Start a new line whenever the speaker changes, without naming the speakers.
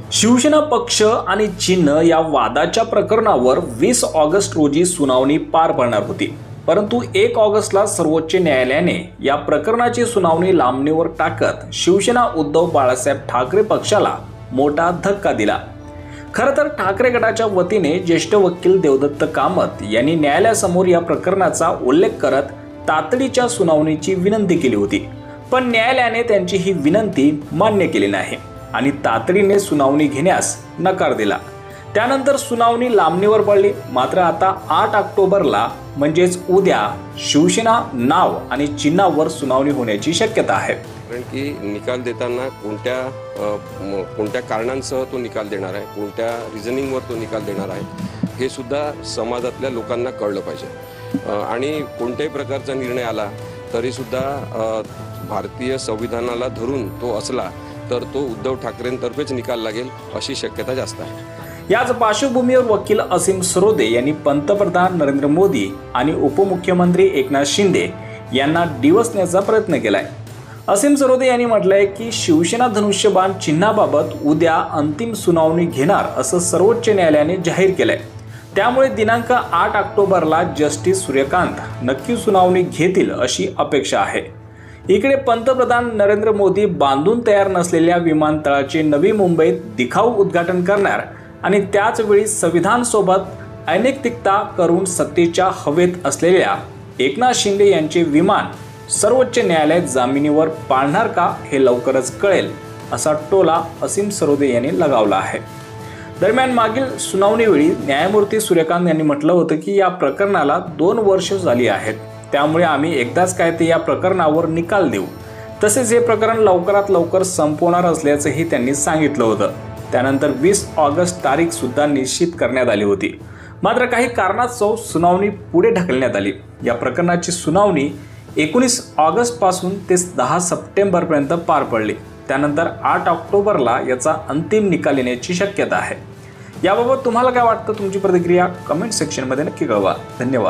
शिवसेना पक्ष आणि चिन्ह या वादाच्या प्रकरणावर 20 ऑगस्ट रोजी सुनावणी पार पडणार होती। परंतु 1 ऑगस्टला सर्वोच्च न्यायालयाने या प्रकरणाची सुनावणी लांबणीवर टाकत शिवसेना उद्धव बाळासाहेब ठाकरे पक्षाला मोठा धक्का दिला। खरं तर ठाकरे गटाच्या वतीने ज्येष्ठ वकील देवदत्त कामत यांनी न्यायालयासमोर या प्रकरणाचा उल्लेख करत तातडीच्या सुनावणीची विनंती केली होती, पण न्यायालयाने त्यांची ही विनंती मान्य केली नाही आणि तातडीने सुनावणी घेण्यास नकार दिला। त्यानंतर सुनावणी लांबणीवर पडली। मात्र आता 8 ऑक्टोबरला म्हणजेच उद्या शिवसेना नाव आणि चिन्हावर सुनावणी होण्याची शक्यता आहे।
कारण की निकाल देताना कोणत्या कारणांसह तो निकाल देणार आहे, कोणत्या रिझनिंगवर तो निकाल देणार आहे हे सुद्धा समाजातल्या लोकांना कळलं पाहिजे। आणि कोणत्याही प्रकारचा निर्णय आला तरी सुद्धा भारतीय संविधानाला धरून तो असला तर तो उद्धव ठाकरेंतर्फेच निकाल लागेल अशी शक्यता जास्त आहे।
याच पार्श्वभूमीवर वकील असीम सरोदे यांनी पंतप्रधान नरेंद्र मोदी आणि उपमुख्यमंत्री एकनाथ शिंदे यांना डिवचण्याचा प्रयत्न केलाय। असीम सरोदे यांनी म्हटलंय की शिवसेना धनुष्यबाण चिन्हाबाबत उद्या अंतिम सुनावणी घेणार असं सर्वोच्च न्यायालयाने जाहीर केलंय। त्यामुळे दिनांक 8 ऑक्टोबरला जस्टिस सूर्यकांत नक्की सुनावणी घेतील अशी अपेक्षा आहे। इकडे पंतप्रधान नरेंद्र मोदी बांधून तयार नसलेल्या विमानतळाचे नवी मुंबईत दिखाऊ उद्घाटन करणार आणि त्याच वेळी संविधान सोबत अनैतिकता करून सत्तेच्या हवेत असलेल्या एकनाथ शिंदे यांचे विमान सर्वोच्च न्यायालयात जामिनीवर पाळणार का हे लवकरच कळेल असा टोला असीम सरोदे यांनी लगावला आहे। दरम्यान मागील सुनावणीवेळी न्यायमूर्ती सूर्यकांत यांनी म्हटलं होतं की या प्रकरणाला 2 वर्ष झाली आहेत, त्यामुळे आम्ही एकदाच काय ते या प्रकरणावर निकाल देऊ, तसेच हे प्रकरण लवकरात लवकर संपवणार असल्याचंही त्यांनी सांगितलं होतं। त्यानंतर 20 ऑगस्ट तारीख सुद्धा निश्चित करण्यात आली होती। मात्र काही कारणास्तव सुनावणी पुढे ढकलण्यात आली। या प्रकरणाची सुनावणी 19 ऑगस्ट पासून ते 10 सप्टेंबर पर्यंत पार पडली। त्यानंतर 8 ऑक्टोबरला याचा अंतिम निकाल येण्याची शक्यता आहे। याबाबत तुम्हाला काय वाटतं? तुमची प्रतिक्रिया कमेंट सेक्शनमध्ये नक्की कळवा। धन्यवाद।